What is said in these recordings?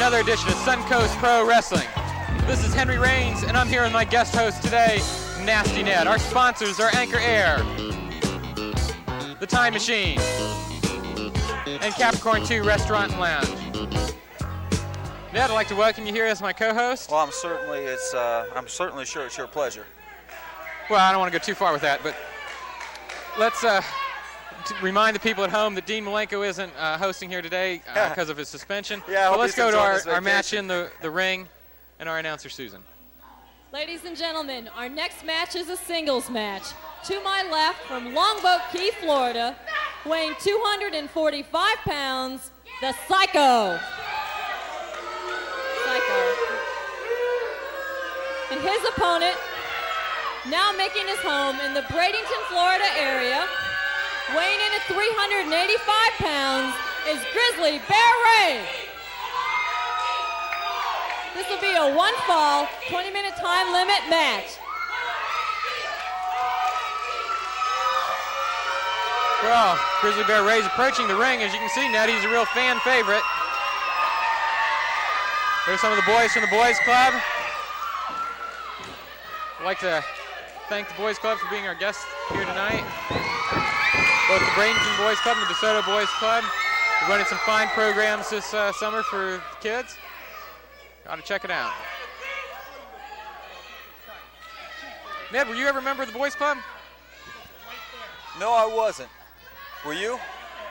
another edition of Suncoast Pro Wrestling. This is Henry Raines, and I'm here with my guest host today, Nasty Ned. Our sponsors are Anchor Air, The Time Machine, and Capricorn 2 Restaurant and Lounge. Ned, I'd like to welcome you here as my co-host. Well, I'm certainly sure it's your pleasure. Well, I don't want to go too far with that, but let's to remind the people at home that Dean Malenko isn't hosting here today because of his suspension. Yeah, but let's go to our match in the ring and our announcer, Susan. Ladies and gentlemen, our next match is a singles match. To my left, from Longboat Key, Florida, weighing 245 pounds, the Psycho. And his opponent, now making his home in the Bradenton, Florida area, weighing in at 385 pounds, is Grizzly Bear Ray. This will be a one-fall, 20-minute time limit match. Well, Grizzly Bear Ray's approaching the ring. As you can see, Ned, he's a real fan favorite. There's some of the boys from the Boys Club. I'd like to thank the Boys Club for being our guests here tonight. Both the Bradenton Boys Club and the DeSoto Boys Club. We're running some fine programs this summer for the kids. Got to check it out. Ned, were you ever a member of the Boys Club? No, I wasn't. Were you?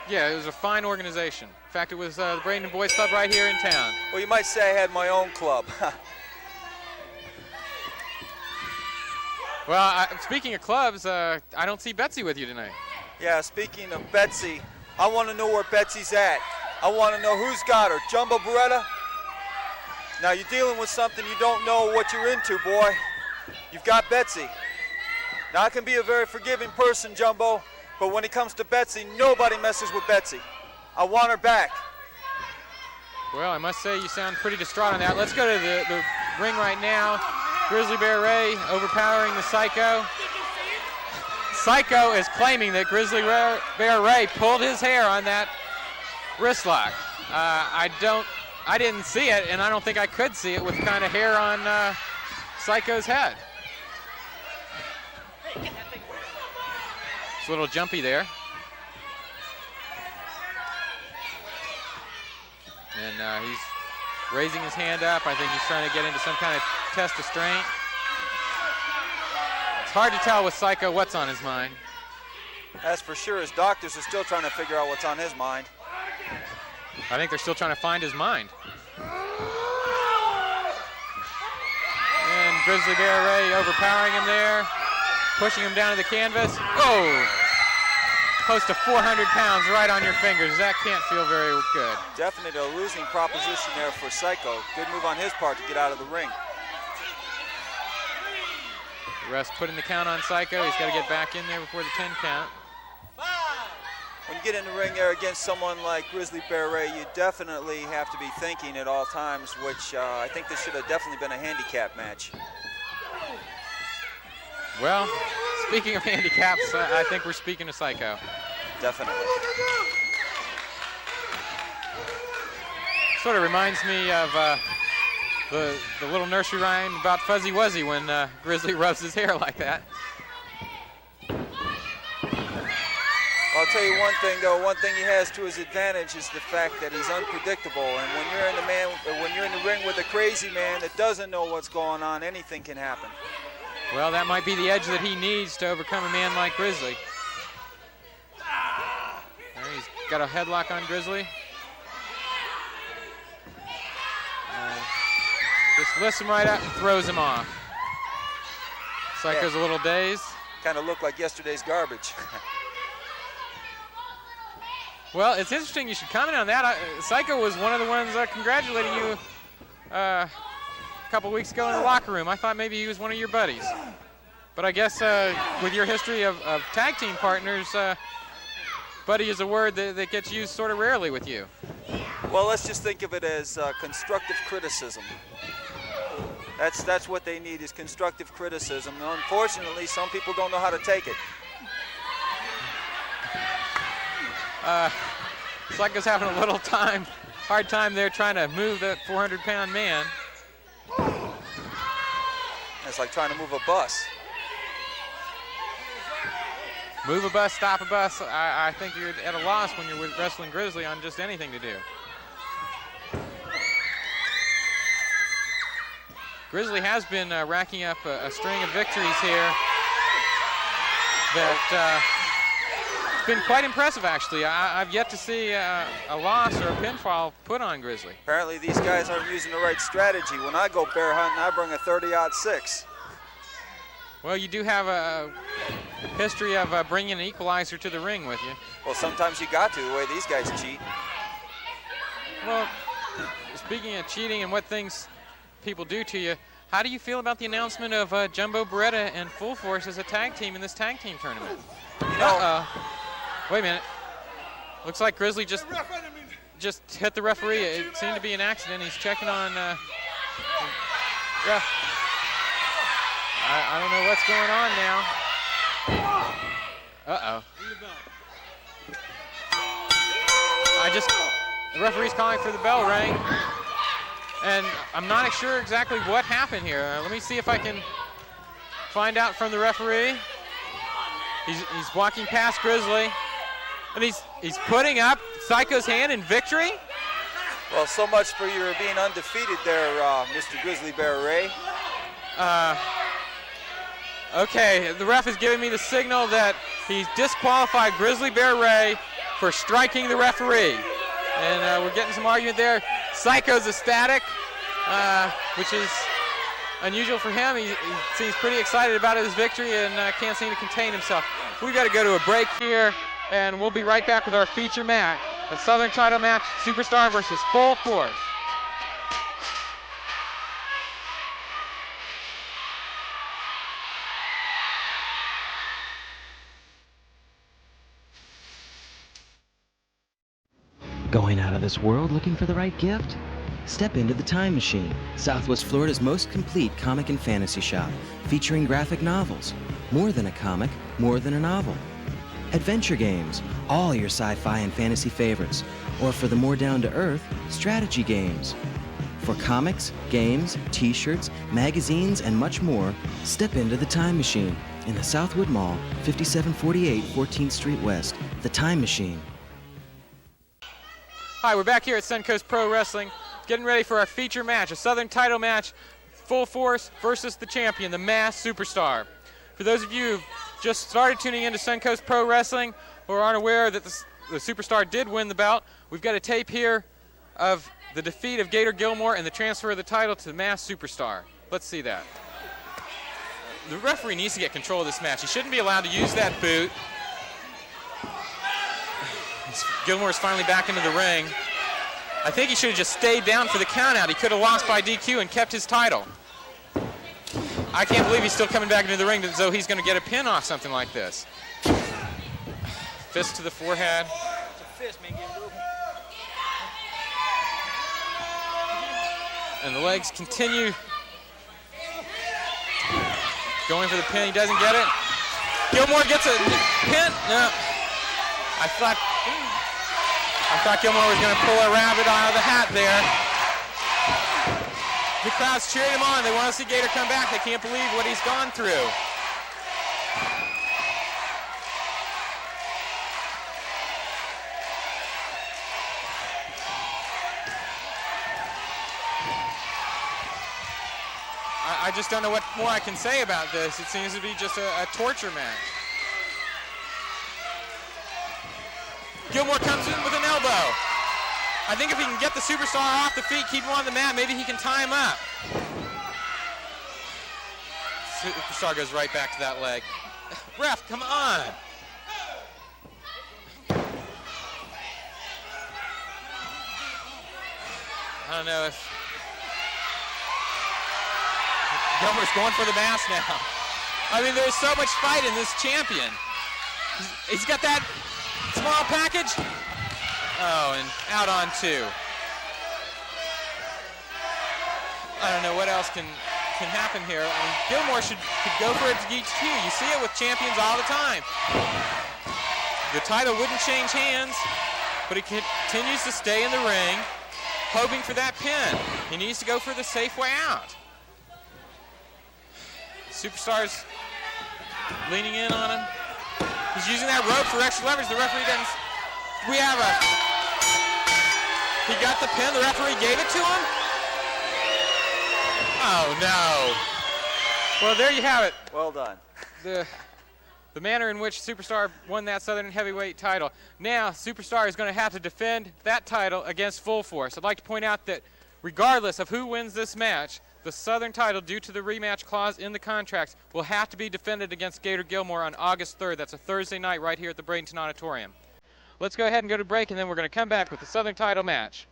Yeah, it was a fine organization. In fact, it was the Bradenton Boys Club right here in town. Well, you might say I had my own club. Well, speaking of clubs, I don't see Betsy with you tonight. Yeah, speaking of Betsy, I want to know where Betsy's at. I want to know who's got her. Jumbo Beretta? Now, you're dealing with something you don't know what you're into, boy. You've got Betsy. Now, I can be a very forgiving person, Jumbo, but when it comes to Betsy, nobody messes with Betsy. I want her back. Well, I must say you sound pretty distraught on that. Let's go to the ring right now. Grizzly Bear Ray overpowering the Psycho. Psycho is claiming that Grizzly Bear Ray pulled his hair on that wrist lock. I didn't see it, and I don't think I could see it with the kind of hair on Psycho's head. It's a little jumpy there. And he's raising his hand up. I think he's trying to get into some kind of test of strength. It's hard to tell with Psycho what's on his mind. That's for sure. His doctors are still trying to figure out what's on his mind. I think they're still trying to find his mind. And Grizzly Bear Ray overpowering him there, pushing him down to the canvas. Oh! Close to 400 pounds right on your fingers. That can't feel very good. Definitely a losing proposition there for Psycho. Good move on his part to get out of the ring. The ref's putting the count on Psycho. He's got to get back in there before the 10 count. When you get in the ring there against someone like Grizzly Bear Ray, you definitely have to be thinking at all times, which I think this should have definitely been a handicap match. Well, speaking of handicaps, I think we're speaking to Psycho. Definitely. Sort of reminds me of the little nursery rhyme about Fuzzy Wuzzy when Grizzly rubs his hair like that. I'll tell you one thing, though. One thing he has to his advantage is the fact that he's unpredictable. And when you're in the ring with a crazy man that doesn't know what's going on, anything can happen. Well, that might be the edge that he needs to overcome a man like Grizzly. There, he's got a headlock on Grizzly. Just lifts him right up and throws him off. Psycho's a little dazed. Kind of looked like yesterday's garbage. Well, it's interesting you should comment on that. Psycho was one of the ones congratulating you a couple weeks ago in the locker room. I thought maybe he was one of your buddies. But I guess with your history of tag team partners, buddy is a word that gets used sort of rarely with you. Well, let's just think of it as constructive criticism. That's what they need, is constructive criticism. And unfortunately, some people don't know how to take it. Psycho's having a little time hard time there trying to move that 400-pound man. It's like trying to move a bus. Move a bus, stop a bus. I think you're at a loss when you're with wrestling Grizzly on just anything to do. Grizzly has been racking up a string of victories here that it's been quite impressive, actually. I've yet to see a loss or a pinfall put on Grizzly. Apparently these guys aren't using the right strategy. When I go bear hunting, I bring a 30-06. Well, you do have a history of bringing an equalizer to the ring with you. Well, sometimes you got to, the way these guys cheat. Well, speaking of cheating and what things people do to you, how do you feel about the announcement of Jumbo Beretta and Full Force as a tag team in this tag team tournament? You know, Wait a minute. Looks like Grizzly just hit the referee. It seemed to be an accident. He's checking on ref. I don't know what's going on now. The referee's calling for the bell ring. And I'm not sure exactly what happened here. Let me see if I can find out from the referee. He's walking past Grizzly, and he's putting up Psycho's hand in victory. well, so much for your being undefeated there, Mr. Grizzly Bear Ray. Okay, the ref is giving me the signal that he's disqualified Grizzly Bear Ray for striking the referee. And we're getting some argument there. Psycho's ecstatic, which is unusual for him. He seems pretty excited about his victory and can't seem to contain himself. We've got to go to a break here, and we'll be right back with our feature match, a Southern title match, Superstar versus Full Force. Going out of this world looking for the right gift? Step into the Time Machine, Southwest Florida's most complete comic and fantasy shop, featuring graphic novels. More than a comic, more than a novel. Adventure games, all your sci-fi and fantasy favorites. Or for the more down-to-earth, strategy games. For comics, games, t-shirts, magazines, and much more, step into the Time Machine in the Southwood Mall, 5748 14th Street West. The Time Machine. Hi, we're back here at Suncoast Pro Wrestling, getting ready for our feature match, a Southern title match, Full Force versus the champion, the Masked Superstar. For those of you who've just started tuning into Suncoast Pro Wrestling or aren't aware that the Superstar did win the bout, we've got a tape here of the defeat of Gator Gilmore and the transfer of the title to the Masked Superstar. Let's see that. The referee needs to get control of this match. He shouldn't be allowed to use that boot. Gilmore's finally back into the ring. I think he should have just stayed down for the countout. He could have lost by DQ and kept his title. I can't believe he's still coming back into the ring as though he's going to get a pin off something like this. Fist to the forehead. And the legs continue going for the pin. He doesn't get it. Gilmore gets a pin. No. I thought Gilmore was going to pull a rabbit out of the hat there. The crowd's cheering him on. They want to see Gator come back. They can't believe what he's gone through. I just don't know what more I can say about this. It seems to be just a torture match. Gilmore comes in with an elbow. I think if he can get the Superstar off the feet, keep him on the mat, maybe he can tie him up. Superstar goes right back to that leg. Ref, come on. I don't know if Gilmore's going for the mask now. I mean, there's so much fight in this champion. He's got that small package. Oh, and out on two. I don't know what else can happen here. I mean, Gilmore could go for it to DQ. You see it with champions all the time. The title wouldn't change hands, but he continues to stay in the ring. hoping for that pin. He needs to go for the safe way out. Superstar's leaning in on him. He's using that rope for extra leverage. The referee doesn't. He got the pin. The referee gave it to him. Oh no. Well, there you have it. Well done. The manner in which Superstar won that Southern Heavyweight title. Now, Superstar is going to have to defend that title against Full Force. I'd like to point out that regardless of who wins this match, the Southern title, due to the rematch clause in the contracts, will have to be defended against Gator Gilmore on August 3rd. That's a Thursday night right here at the Bradenton Auditorium. Let's go ahead and go to break, and then we're going to come back with the Southern title match.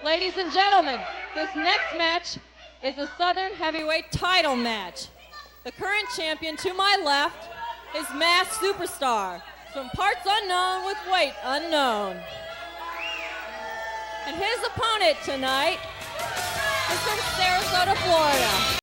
Ladies and gentlemen, this next match is a Southern Heavyweight title match. The current champion to my left is Masked Superstar, from parts unknown with weight unknown. And his opponent tonight is from Sarasota, Florida.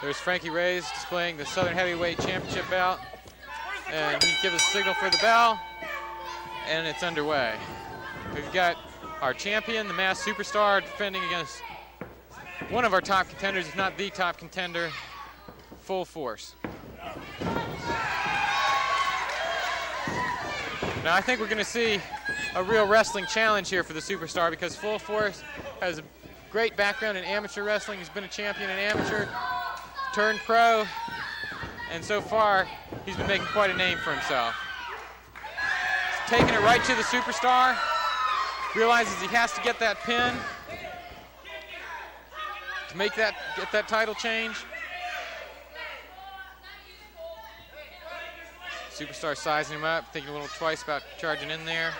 There's Frankie Reyes displaying the Southern Heavyweight Championship belt. And he gives a signal for the bell, and it's underway. We've got our champion, the Masked Superstar, defending against one of our top contenders, if not the top contender, Full Force. Now I think we're going to see a real wrestling challenge here for the Superstar, because Full Force has a great background in amateur wrestling. He's been a champion in amateur, turned pro, and so far he's been making quite a name for himself. He's taking it right to the Superstar, realizes he has to get that pin to make that, get that title change. Superstar sizing him up, thinking a little twice about charging in there.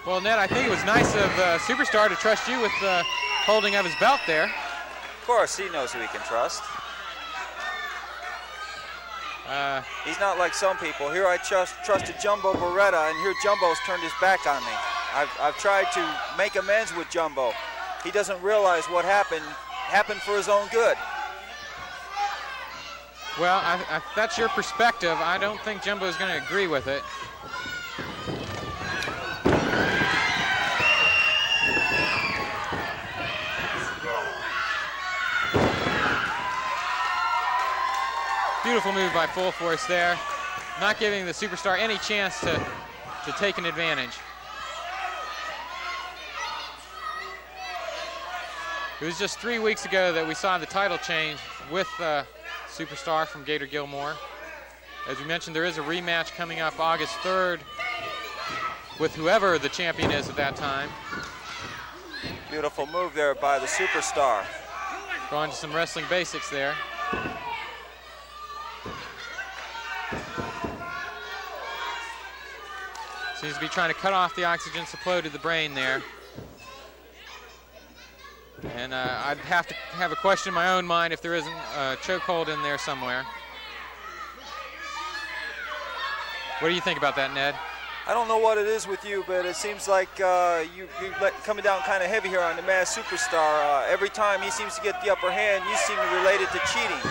Well, Ned, I think it was nice of Superstar to trust you with holding of his belt there. Of course, he knows who he can trust. He's not like some people. Here I trusted Jumbo Beretta, and here Jumbo's turned his back on me. I've tried to make amends with Jumbo. He doesn't realize what happened for his own good. Well, if that's your perspective, I don't think Jumbo's going to agree with it. Beautiful move by Full Force there, not giving the Superstar any chance to take an advantage. It was just 3 weeks ago that we saw the title change with Superstar from Gator Gilmore. As we mentioned, there is a rematch coming up August 3rd with whoever the champion is at that time. Beautiful move there by the Superstar. Going to some wrestling basics there. Seems to be trying to cut off the oxygen supply to the brain there. And I'd have to have a question in my own mind if there isn't a chokehold in there somewhere. What do you think about that, Ned? I don't know what it is with you, but it seems like you're coming down kind of heavy here on the Masked Superstar. Every time he seems to get the upper hand, you seem to relate it to cheating.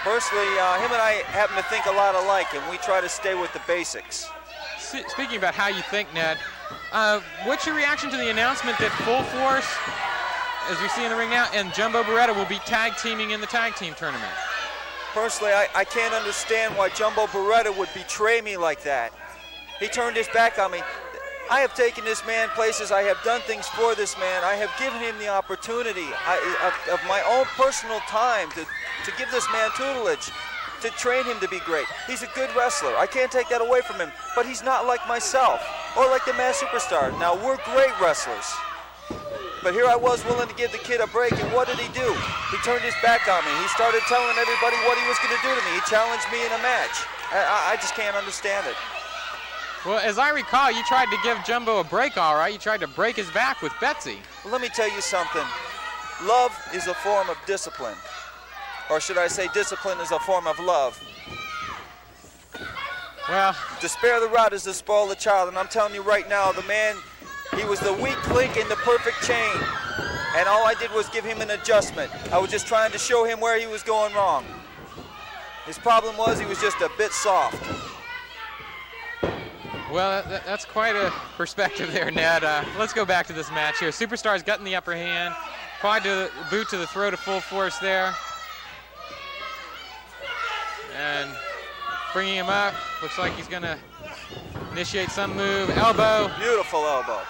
Personally, him and I happen to think a lot alike, and we try to stay with the basics. Speaking about how you think, Ned, what's your reaction to the announcement that Full Force, as we see in the ring now, and Jumbo Beretta will be tag teaming in the tag team tournament? Personally, I can't understand why Jumbo Beretta would betray me like that. He turned his back on me. I have taken this man places. I have done things for this man. I have given him the opportunity of my own personal time to give this man tutelage, to train him to be great. He's a good wrestler. I can't take that away from him, but he's not like myself or like the Masked Superstar. Now, we're great wrestlers, but here I was willing to give the kid a break, and what did he do? He turned his back on me. He started telling everybody what he was going to do to me. He challenged me in a match. I just can't understand it. Well, as I recall, you tried to give Jumbo a break, all right? You tried to break his back with Betsy. Well, let me tell you something. Love is a form of discipline. Or should I say discipline is a form of love. Well, to spare the rod is to spoil the child. And I'm telling you right now, the man, he was the weak link in the perfect chain. And all I did was give him an adjustment. I was just trying to show him where he was going wrong. His problem was he was just a bit soft. well, that's quite a perspective there, Ned. Let's go back to this match here. Superstar's gotten the upper hand. Quad to boot to the throat of Full Force there. And bringing him up. Looks like he's going to initiate some move. Elbow. Beautiful elbow.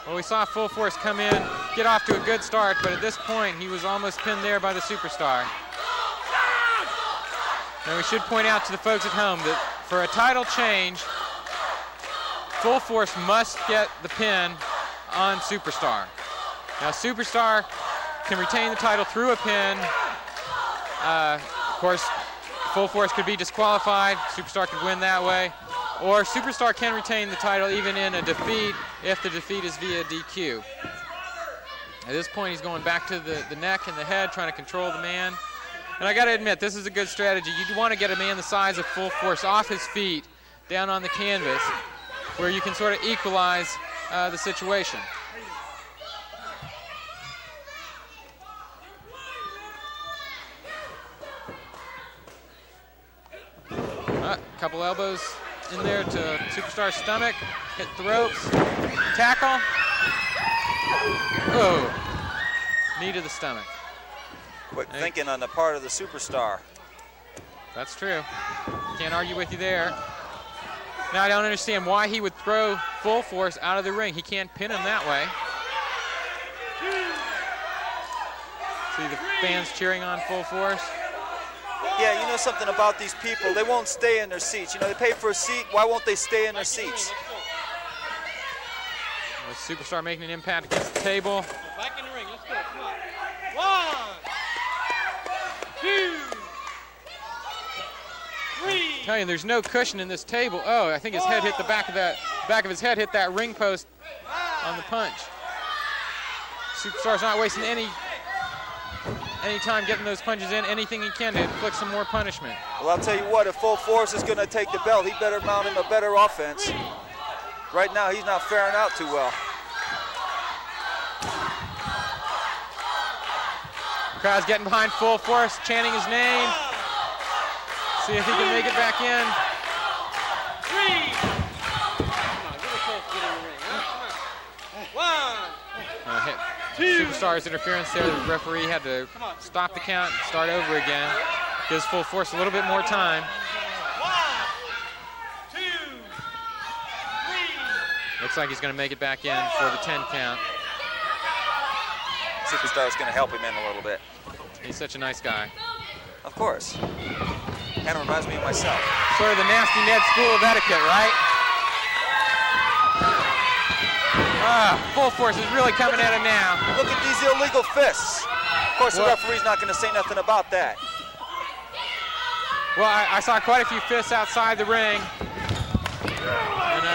Well, we saw Full Force come in, get off to a good start, but at this point, he was almost pinned there by the Superstar. And we should point out to the folks at home that for a title change, Full Force must get the pin on Superstar. Now, Superstar can retain the title through a pin. Of course, Full Force could be disqualified. Superstar could win that way. Or Superstar can retain the title even in a defeat if the defeat is via DQ. At this point, he's going back to the neck and the head, trying to control the man. And I got to admit, this is a good strategy. You want to get a man the size of Full Force off his feet, down on the canvas, where you can sort of equalize the situation. A couple elbows in there to Superstar's stomach, hit the ropes, tackle. Oh, knee to the stomach. Quick thinking on the part of the Superstar. That's true. Can't argue with you there. Now I don't understand why he would throw Full Force out of the ring. He can't pin him that way. See the fans cheering on Full Force. Yeah, you know something about these people, they won't stay in their seats. You know, they pay for a seat, why won't they stay in their seats? The Superstar making an impact against the table. Back in the ring, let's go, come on. 1, 2, 3. I'm telling you, there's no cushion in this table. Oh, I think his head hit the back of his head hit that ring post on the punch. Superstar's not wasting any time getting those punches in, anything he can to inflict some more punishment. Well, I'll tell you what, if Full Force is going to take the belt, he better mount him a better offense. Right now, he's not faring out too well. Crowd's getting behind Full Force, chanting his name. See if he can make it back in. 3. Come on, get it close, get in the ring, huh? Come on. 1. Superstar's interference there. The referee had to stop the count and start over again. Gives Full Force a little bit more time. 1, 2, 3. Looks like he's going to make it back in for the 10 count. Superstar's going to help him in a little bit. He's such a nice guy. Of course. Kind of reminds me of myself. Sort of the Nasty Ned school of etiquette, right? Full Force is really coming at him now. Look at these illegal fists. Of course, the referee's not going to say nothing about that. Well, I saw quite a few fists outside the ring. And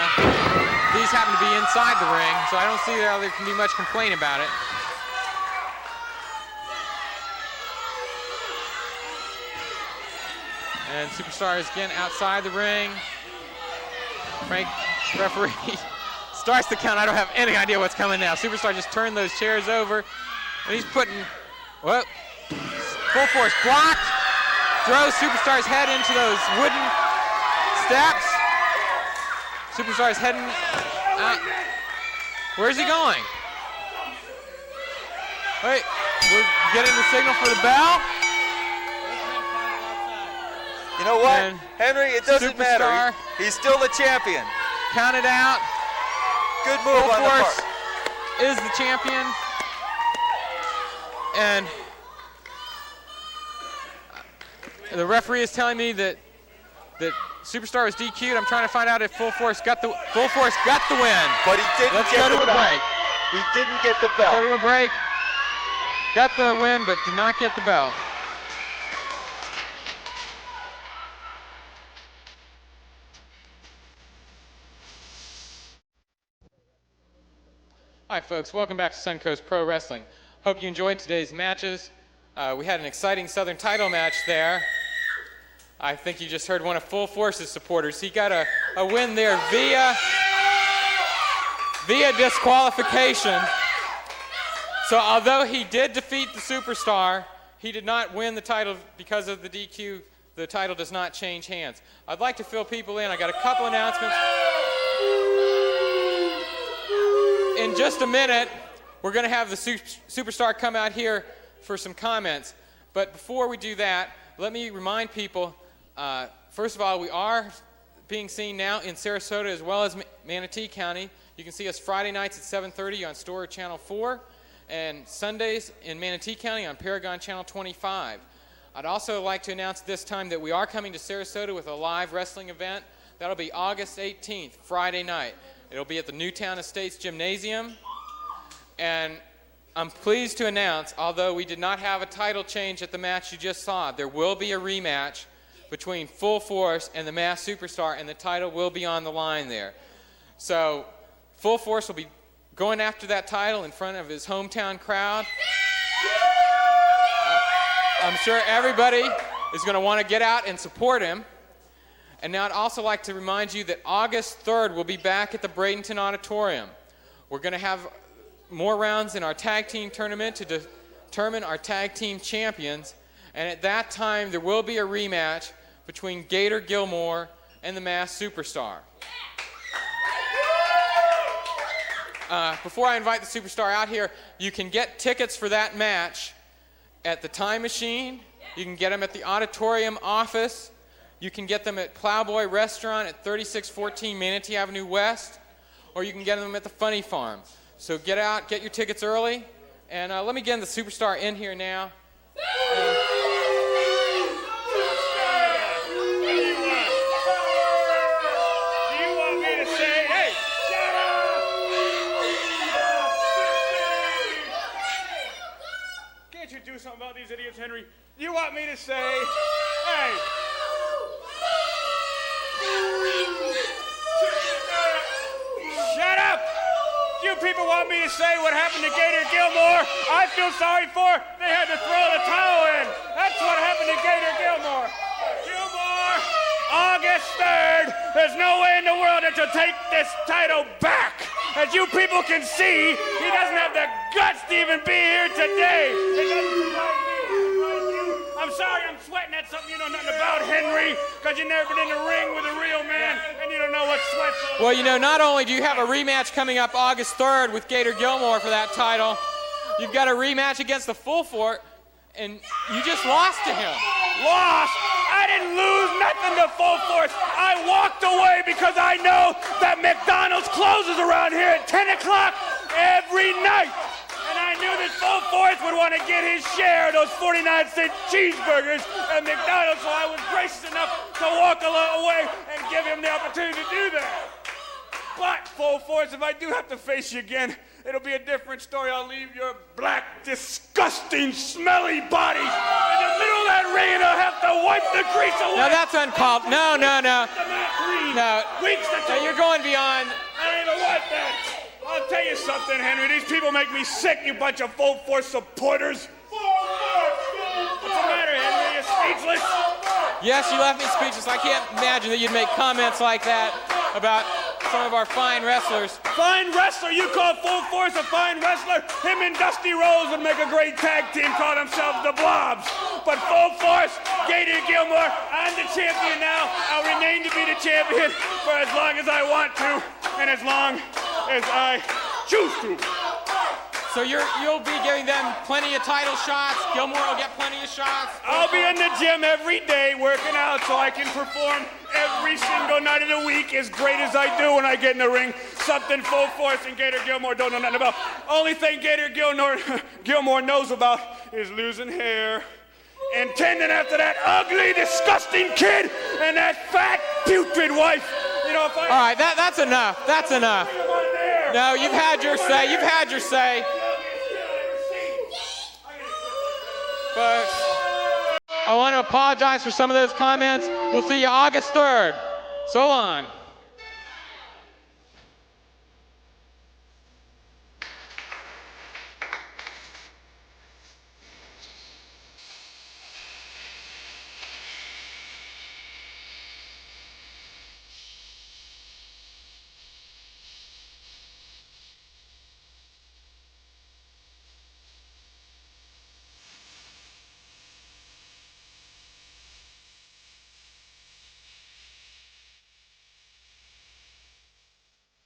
these happen to be inside the ring, so I don't see how there can be much complaint about it. And Superstar is again outside the ring. Frank, referee, starts the count. I don't have any idea what's coming now. Superstar just turned those chairs over, and he's putting, whoop, Full Force blocked, throws Superstar's head into those wooden steps. Superstar's heading out. Where's he going? Wait, we're getting the signal for the bell. You know what, And Henry? It doesn't matter. Superstar. He's still the champion. Counted out. Good move Full on the Force part. is the champion. And the referee is telling me that Superstar was DQ'd. I'm trying to find out if Full Force got the win. But he didn't Let's get go to the a belt. break. He didn't get the Go belt. to a break. Got the win, but did not get the belt. Hi, folks. Welcome back to Suncoast Pro Wrestling. Hope you enjoyed today's matches. We had an exciting Southern title match there. I think you just heard one of Full Force's supporters. He got a win there via disqualification. So although he did defeat the Superstar, he did not win the title because of the DQ. The title does not change hands. I'd like to fill people in. I got a couple announcements. In just a minute, we're going to have the Superstar come out here for some comments. But before we do that, let me remind people, first of all, we are being seen now in Sarasota as well as Manatee County. You can see us Friday nights at 7:30 on Storer Channel 4 and Sundays in Manatee County on Paragon Channel 25. I'd also like to announce this time that we are coming to Sarasota with a live wrestling event. That'll be August 18th, Friday night. It'll be at the Newtown Estates Gymnasium. And I'm pleased to announce, although we did not have a title change at the match you just saw, there will be a rematch between Full Force and the Masked Superstar, and the title will be on the line there. So Full Force will be going after that title in front of his hometown crowd. I'm sure everybody is going to want to get out and support him. And now I'd also like to remind you that August 3rd we'll be back at the Bradenton Auditorium. We're going to have more rounds in our tag team tournament to determine our tag team champions. And at that time, there will be a rematch between Gator Gilmore and the Masked Superstar. Before I invite the Superstar out here, you can get tickets for that match at the Time Machine. You can get them at the Auditorium office. You can get them at Plowboy Restaurant at 3614 Manatee Avenue West, or you can get them at the Funny Farm. So get out, get your tickets early, and let me get the Superstar in here now. Can't you do something about these idiots, Henry? You want me to say, hey, shut up! You people want me to say what happened to Gator Gilmore? I feel sorry for. They had to throw the towel in. That's what happened to Gator Gilmore. Gilmore, August 3rd, there's no way in the world that you'll take this title back. As you people can see, he doesn't have the guts to even be here today. It doesn't surprise me. It surprises you. I'm sorry I'm sweating at something you know nothing about, Henry, because you've never been in the ring with a real man, and you don't know what sweat's all Well, you know, not only do you have a rematch coming up August 3rd with Gator Gilmore for that title, you've got a rematch against the Full Force, and you just lost to him. Lost? I didn't lose nothing to Full Force. I walked away because I know that McDonald's closes around here at 10 o'clock every night. And I knew that Full Force would want to get his share of those 49-cent cheeseburgers at McDonald's, so I was gracious enough to walk away and give him the opportunity to do that. But, Full Force, if I do have to face you again, it'll be a different story. I'll leave your black, disgusting, smelly body in the middle of that ring, and I'll have to wipe the grease away. No, that's uncalled. No. No. You're going beyond. I don't even want that. I'll tell you something, Henry. These people make me sick, you bunch of Full Force supporters. What's the matter, Henry? You speechless? Yes, you left me speechless. I can't imagine that you'd make comments like that about some of our fine wrestlers. Fine wrestler? You call Full Force a fine wrestler? Him and Dusty Rose would make a great tag team, call themselves the Blobs. But Full Force, Gator Gilmore, I'm the champion now. I'll remain to be the champion for as long as I want to, and as long as I choose to. So you'll be giving them plenty of title shots. Gilmore will get plenty of shots. I'll be in the gym every day working out so I can perform every single night of the week as great as I do when I get in the ring. Something full force and Gator Gilmore don't know nothing about. Only thing Gator Gilmore knows about is losing hair and tending after that ugly, disgusting kid and that fat, putrid wife. You know, if I... All right, that's enough. That's enough. No, you've had your say. You've had your say. Folks, I want to apologize for some of those comments. We'll see you August 3rd. So long.